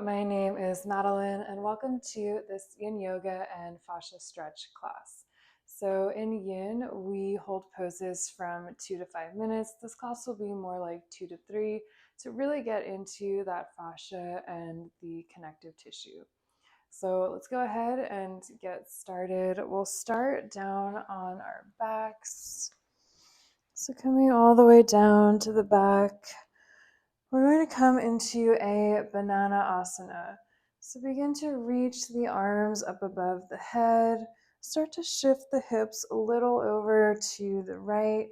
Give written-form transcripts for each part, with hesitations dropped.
my name is Madeline, and welcome to this Yin Yoga and Fascia stretch class. So, in Yin, we hold poses from 2 to 5 minutes. This class will be more like 2 to 3 to really get into that fascia and the connective tissue. So, let's go ahead and get started. We'll start down on our backs. So, coming all the way down to the back. We're going to come into a banana asana. So begin to reach the arms up above the head. Start to shift the hips a little over to the right,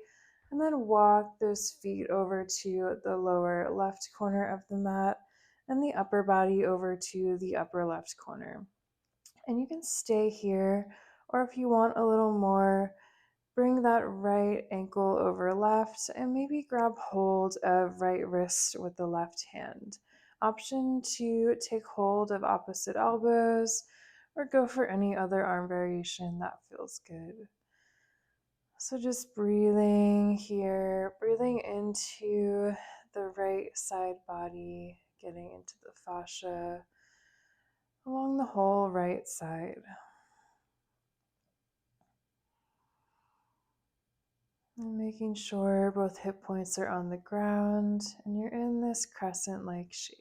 and then walk those feet over to the lower left corner of the mat and the upper body over to the upper left corner. And you can stay here, or if you want a little more, bring that right ankle over left and maybe grab hold of right wrist with the left hand. Option to take hold of opposite elbows or go for any other arm variation that feels good. So just breathing here, breathing into the right side body, getting into the fascia along the whole right side. And making sure both hip points are on the ground and you're in this crescent-like shape.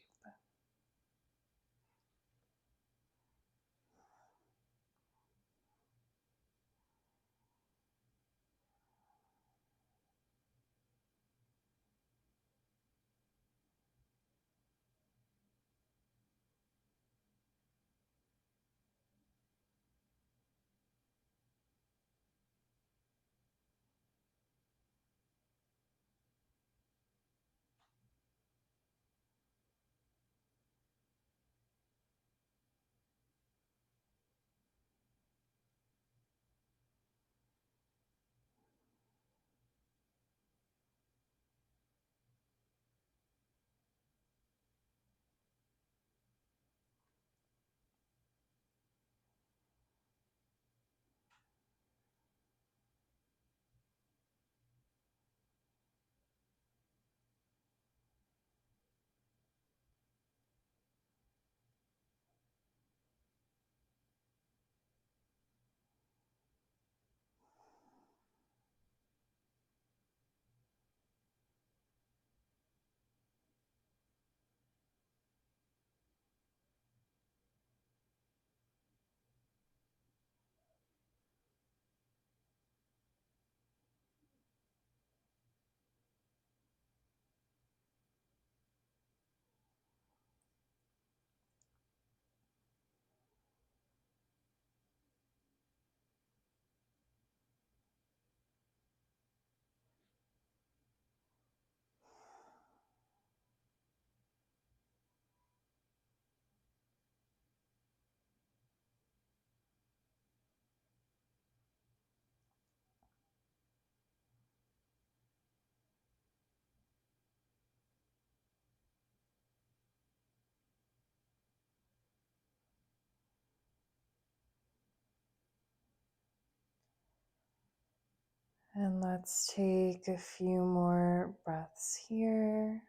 And let's take a few more breaths here.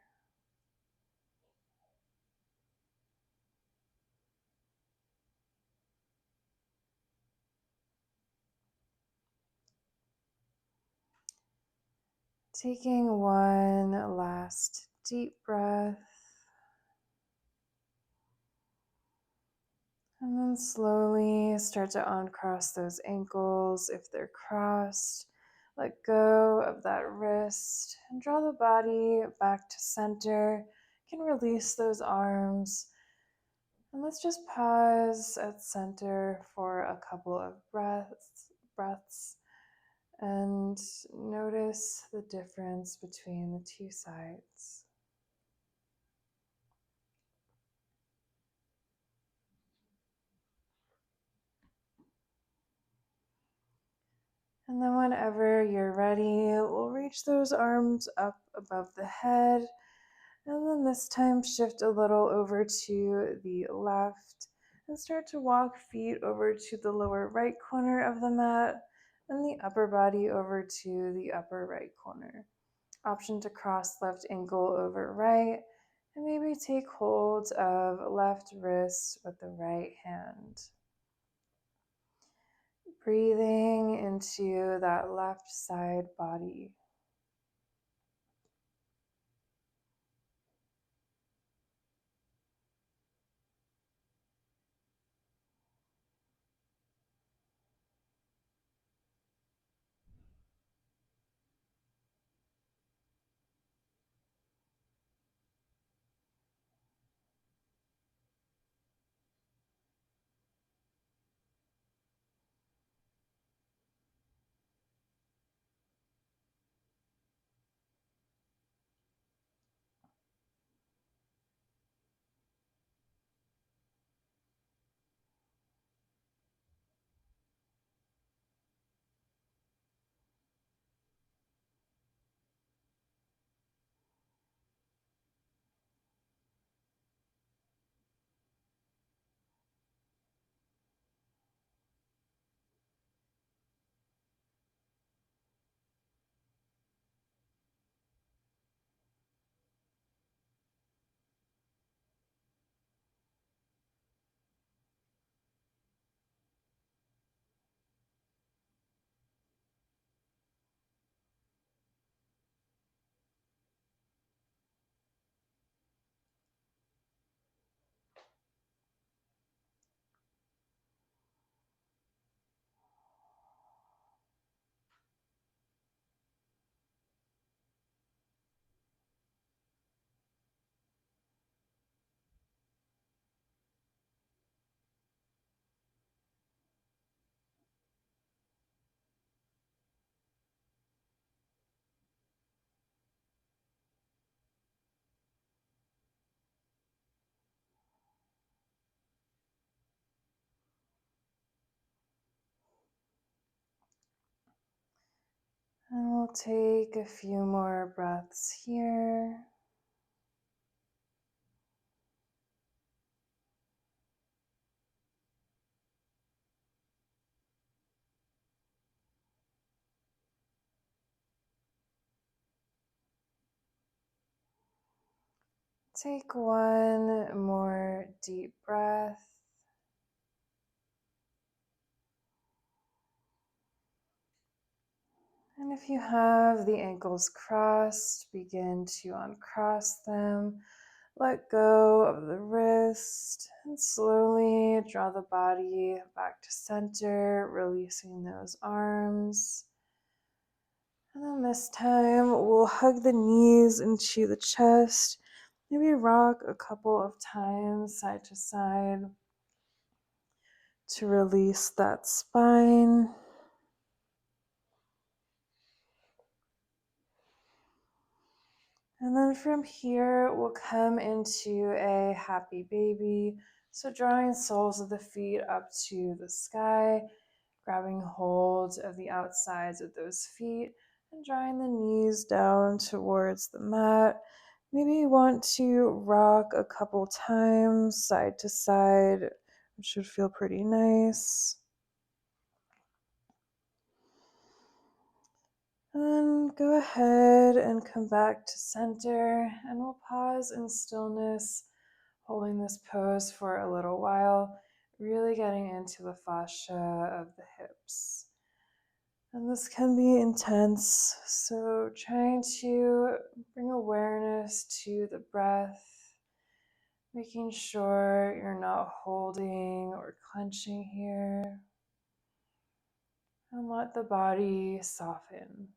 Taking one last deep breath. And then slowly start to uncross those ankles if they're crossed. Let go of that wrist and draw the body back to center. You can release those arms. And let's just pause at center for a couple of breaths and notice the difference between the two sides. And then whenever you're ready, we'll reach those arms up above the head. And then this time shift a little over to the left and start to walk feet over to the lower right corner of the mat and the upper body over to the upper right corner. Option to cross left ankle over right And maybe take hold of left wrist with the right hand. Breathing into that left side body. And we'll take a few more breaths here. Take one more deep breath. And if you have the ankles crossed, begin to uncross them. Let go of the wrist and slowly draw the body back to center, releasing those arms. And then this time we'll hug the knees into the chest. Maybe rock a couple of times side to side to release that spine. And then from here, we'll come into a happy baby. So drawing soles of the feet up to the sky, grabbing hold of the outsides of those feet, and drawing the knees down towards the mat. Maybe you want to rock a couple times side to side, which should feel pretty nice. And then go ahead and come back to center, and we'll pause in stillness, holding this pose for a little while, really getting into the fascia of the hips. And this can be intense, so trying to bring awareness to the breath, making sure you're not holding or clenching here, and let the body soften.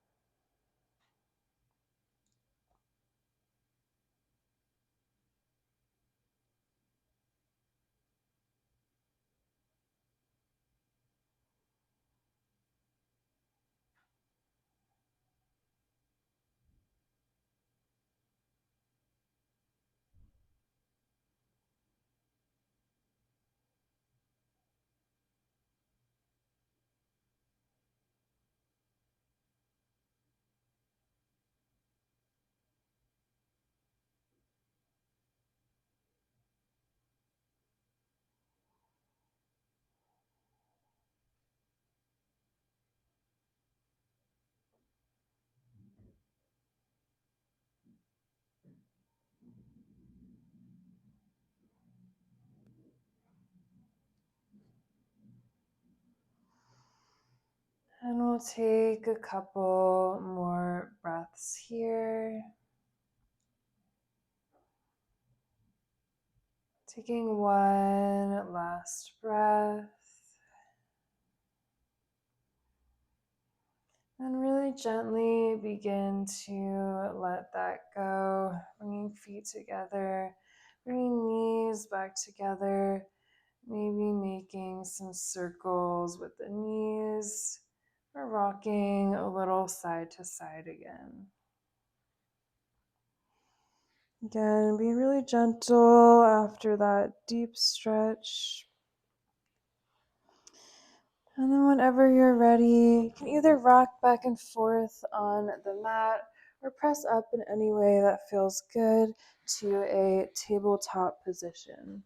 we'll take a couple more breaths here. Taking one last breath. And really gently begin to let that go, bringing feet together, bringing knees back together, maybe making some circles with the knees, or rocking a little side to side again. Again, be really gentle after that deep stretch. And then whenever you're ready, you can either rock back and forth on the mat or press up in any way that feels good to a tabletop position.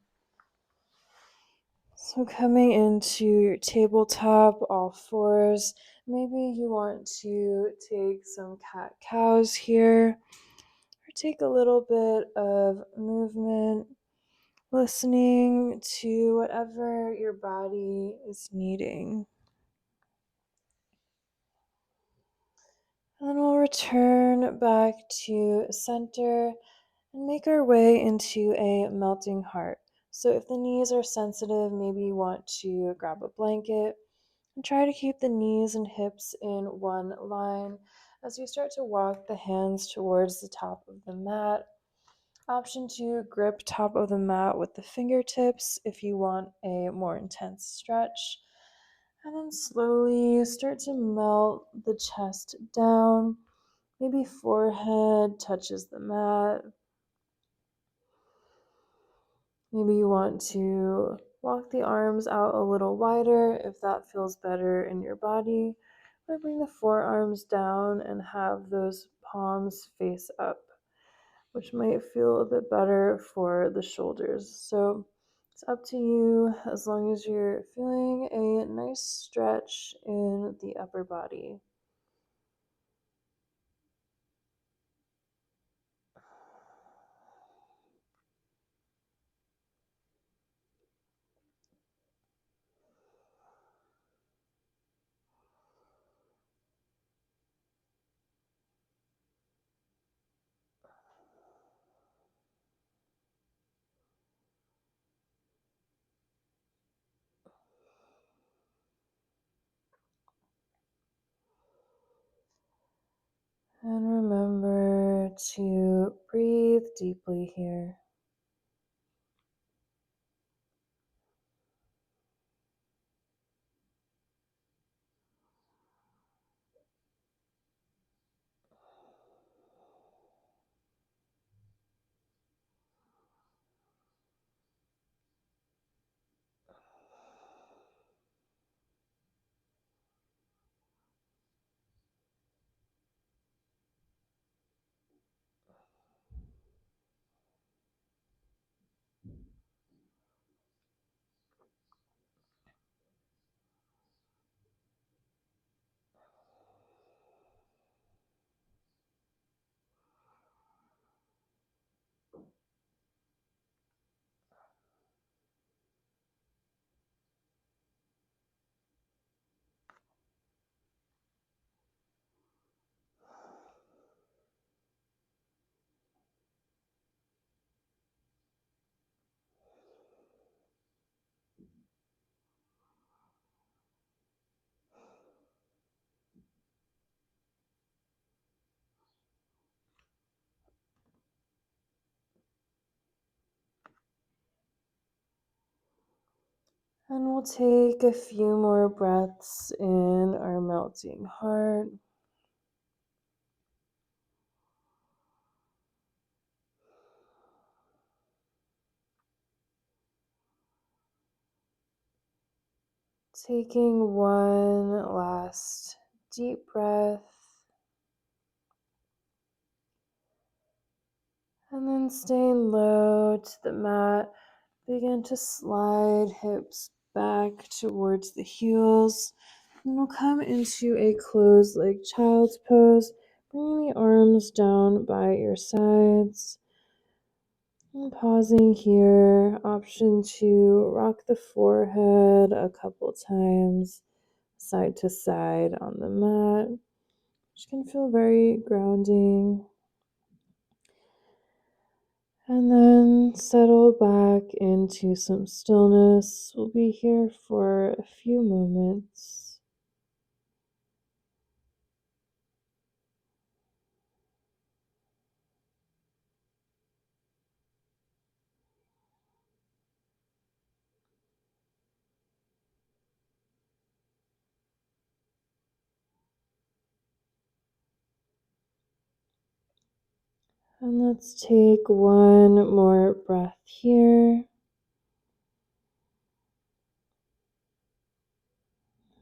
So coming into your tabletop, all fours, maybe you want to take some cat-cows here, or take a little bit of movement, listening to whatever your body is needing. And then we'll return back to center and make our way into a melting heart. So if the knees are sensitive, maybe you want to grab a blanket and try to keep the knees and hips in one line as you start to walk the hands towards the top of the mat. Option 2, grip top of the mat with the fingertips if you want a more intense stretch. And then slowly start to melt the chest down. Maybe forehead touches the mat. Maybe you want to walk the arms out a little wider if that feels better in your body. Or bring the forearms down and have those palms face up, which might feel a bit better for the shoulders. So it's up to you as long as you're feeling a nice stretch in the upper body. And remember to breathe deeply here. And we'll take a few more breaths in our melting heart. Taking one last deep breath. And then staying low to the mat. Begin to slide hips back towards the heels. And we'll come into a closed leg child's pose, bringing the arms down by your sides. And pausing here, option 2, rock the forehead a couple times, side to side on the mat, which can feel very grounding. And then settle back into some stillness. We'll be here for a few moments. And let's take one more breath here.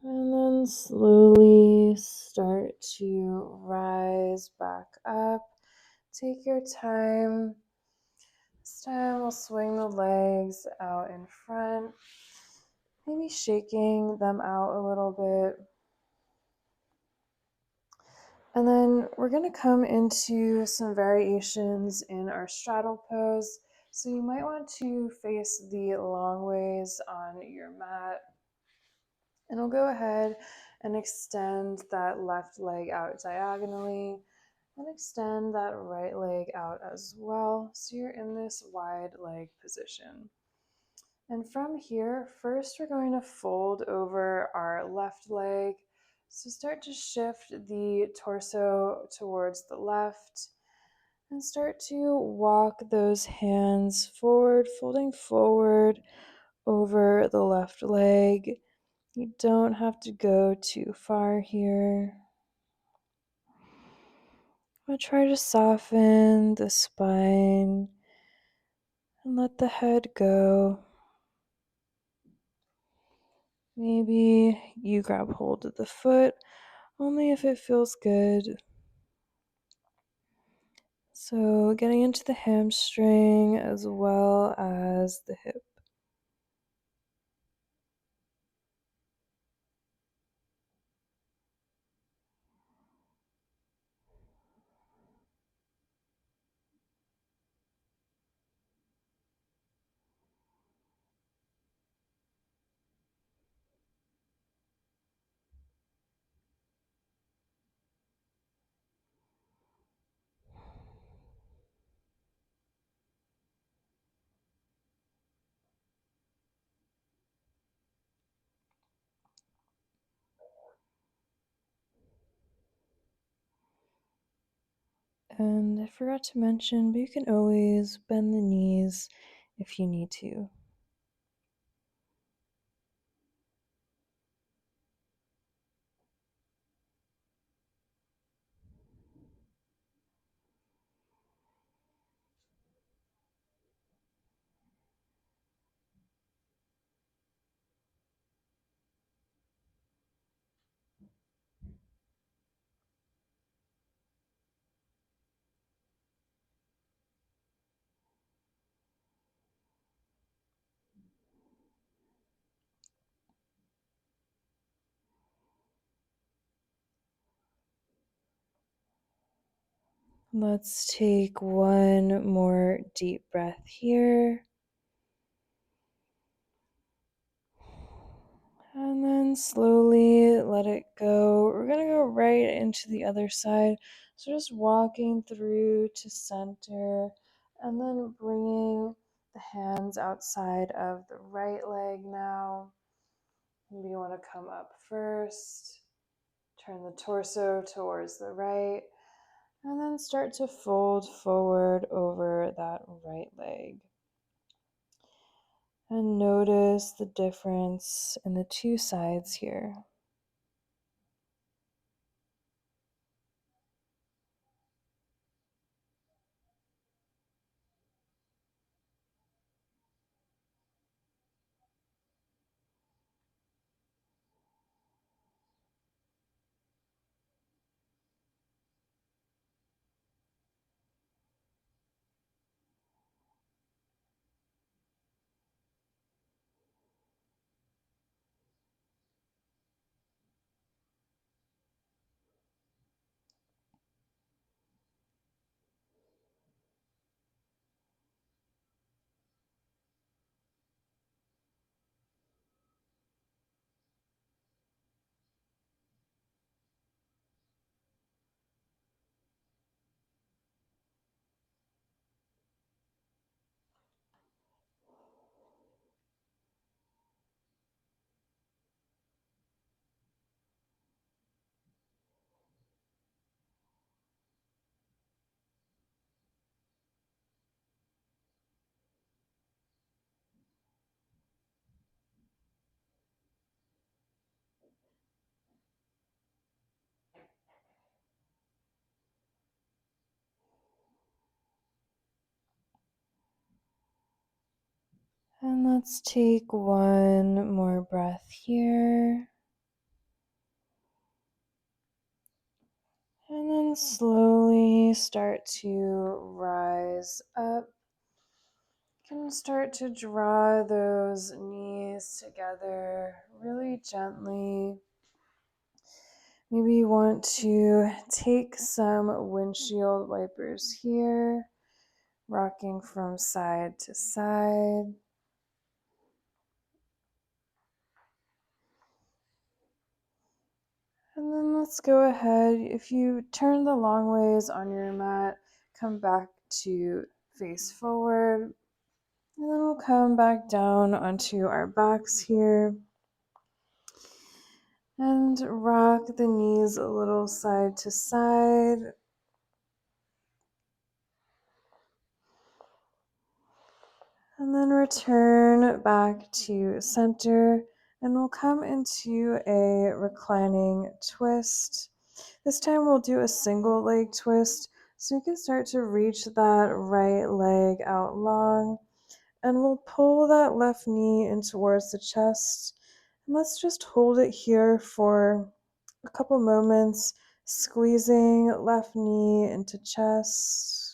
And then slowly start to rise back up. Take your time. This time we'll swing the legs out in front, maybe shaking them out a little bit. And then we're going to come into some variations in our straddle pose. So you might want to face the long ways on your mat. And we'll go ahead and extend that left leg out diagonally and extend that right leg out as well. So you're in this wide leg position. And from here, first we're going to fold over our left leg. So start to shift the torso towards the left and start to walk those hands forward, folding forward over the left leg. You don't have to go too far here. But try to soften the spine and let the head go. Maybe you grab hold of the foot only if it feels good. So getting into the hamstring as well as the hip. And I forgot to mention, but you can always bend the knees if you need to. Let's take one more deep breath here. And then slowly let it go. We're going to go right into the other side. So just walking through to center and then bringing the hands outside of the right leg now. Maybe you want to come up first. Turn the torso towards the right. And then start to fold forward over that right leg. And notice the difference in the two sides here. And let's take one more breath here. And then slowly start to rise up. You can start to draw those knees together really gently. Maybe you want to take some windshield wipers here, rocking from side to side. And then let's go ahead. If you turn the long ways on your mat, come back to face forward. And then we'll come back down onto our backs here. And rock the knees a little side to side. And then return back to center. And we'll come into a reclining twist. This time we'll do a single leg twist. So you can start to reach that right leg out long. And we'll pull that left knee in towards the chest. And let's just hold it here for a couple moments, squeezing left knee into chest.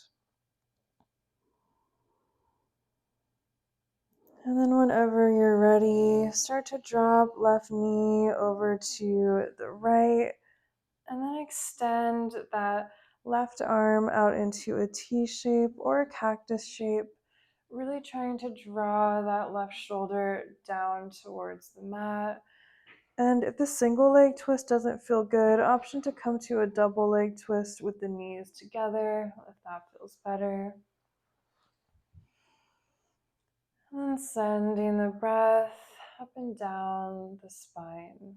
And then whenever you're ready, start to drop left knee over to the right. And then extend that left arm out into a T shape or a cactus shape. Really trying to draw that left shoulder down towards the mat. And if the single leg twist doesn't feel good, option to come to a double leg twist with the knees together if that feels better. And then sending the breath up and down the spine.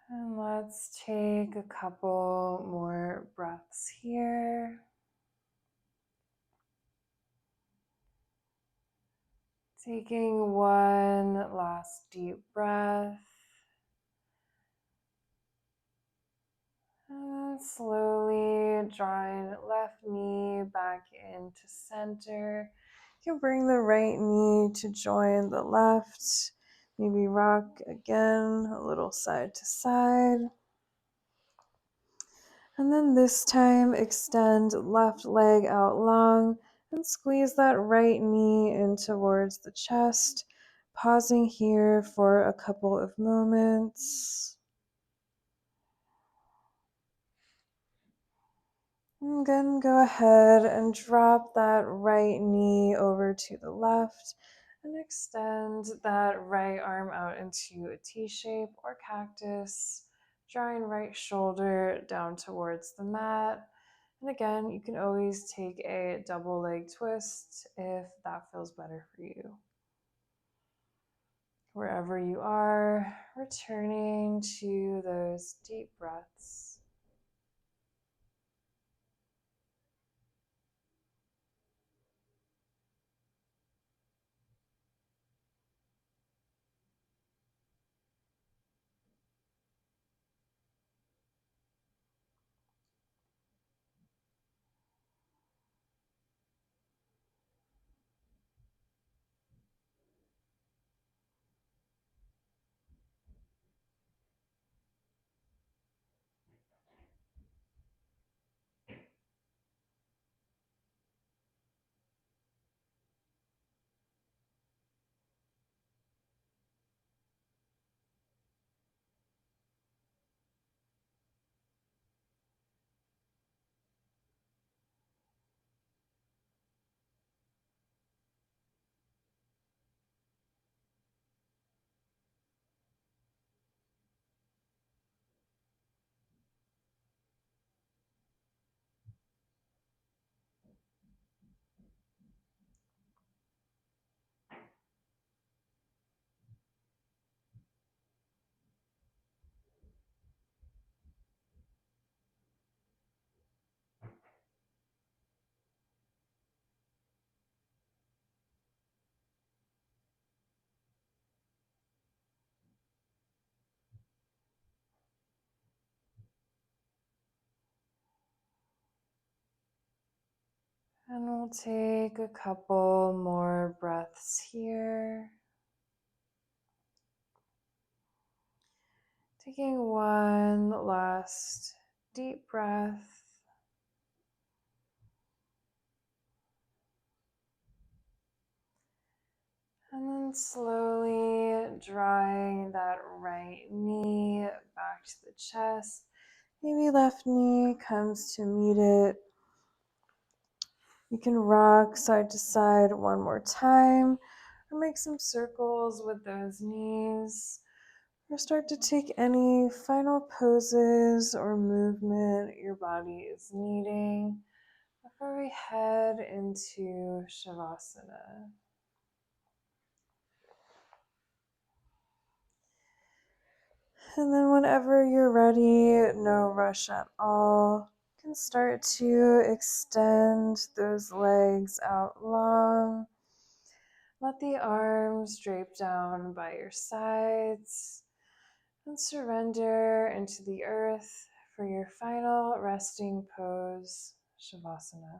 And let's take a couple more breaths here. Taking one last deep breath. And slowly drawing left knee back into center. You can bring the right knee to join the left. Maybe rock again a little side to side. And then this time extend left leg out long and squeeze that right knee in towards the chest. Pausing here for a couple of moments. And then go ahead and drop that right knee over to the left and extend that right arm out into a T shape or cactus, drawing right shoulder down towards the mat. And again, you can always take a double leg twist if that feels better for you. Wherever you are, returning to those deep breaths. And we'll take a couple more breaths here. Taking one last deep breath. And then slowly drawing that right knee back to the chest. Maybe left knee comes to meet it. You can rock side to side one more time, or make some circles with those knees, or start to take any final poses or movement your body is needing before we head into Shavasana. And then whenever you're ready, no rush at all, you can start to extend those legs out long. Let the arms drape down by your sides and surrender into the earth for your final resting pose, Shavasana.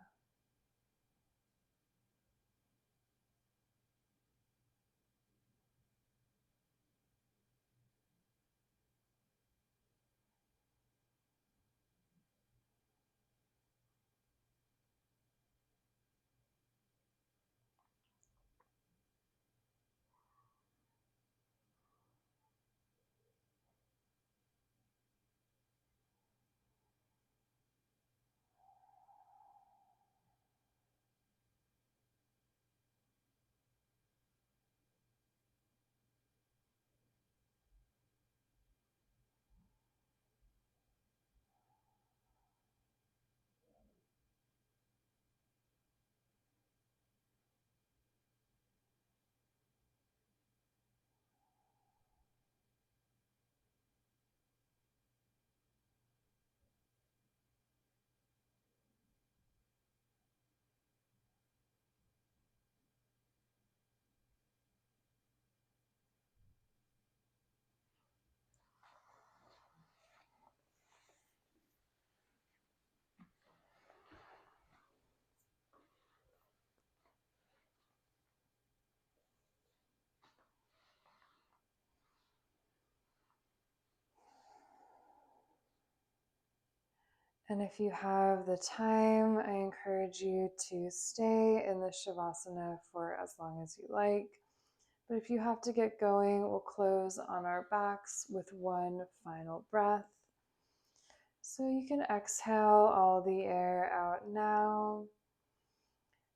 And if you have the time, I encourage you to stay in the Shavasana for as long as you like. But if you have to get going, we'll close on our backs with one final breath. So you can exhale all the air out now.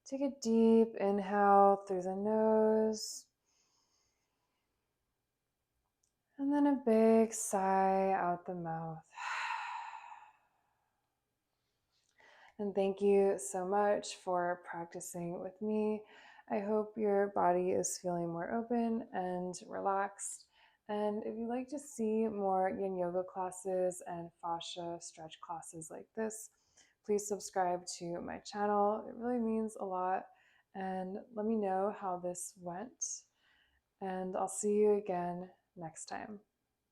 Take a deep inhale through the nose. And then a big sigh out the mouth. And thank you so much for practicing with me. I hope your body is feeling more open and relaxed. And if you'd like to see more yin yoga classes and fascia stretch classes like this, please subscribe to my channel. It really means a lot. And let me know how this went. And I'll see you again next time.